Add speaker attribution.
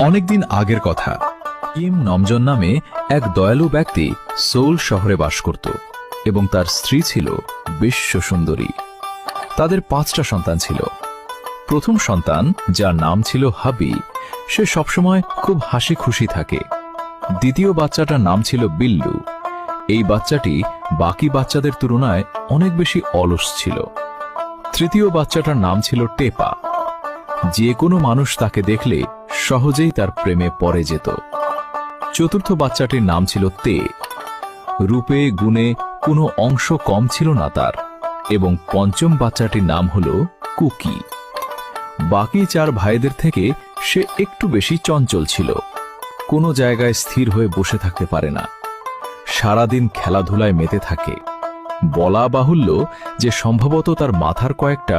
Speaker 1: অনেকদিন আগের কথা। কিম নমজন নামে এক দয়ালু ব্যক্তি সোল শহরে বাস করত এবং তার স্ত্রী ছিল বিশ্ব সুন্দরী। তাদের 5টা সন্তান ছিল। প্রথম সন্তান, যার নাম ছিল হাবি, সে সবসময় খুব হাসি খুশি থাকে। দ্বিতীয় বাচ্চাটার নাম ছিল বিল্লু। এই বাচ্চাটি বাকি বাচ্চাদের তুলনায় অনেক বেশি অলস ছিল। তৃতীয় বাচ্চাটার নাম ছিল টেপা। যে কোনো মানুষ তাকে দেখলে সহজেই তার প্রেমে পড়ে যেত। চতুর্থ বাচ্চাটির নাম ছিল তে। রূপে গুণে কোনো অংশ কম ছিল না তার। এবং পঞ্চম বাচ্চাটির নাম হল কুকি। বাকি 4 ভাইদের থেকে সে একটু বেশি চঞ্চল ছিল। কোনো জায়গায় স্থির হয়ে বসে থাকতে পারে না। সারাদিন খেলাধুলায় মেতে থাকে। বলা বাহুল্য যে সম্ভবত তার মাথার কয়েকটা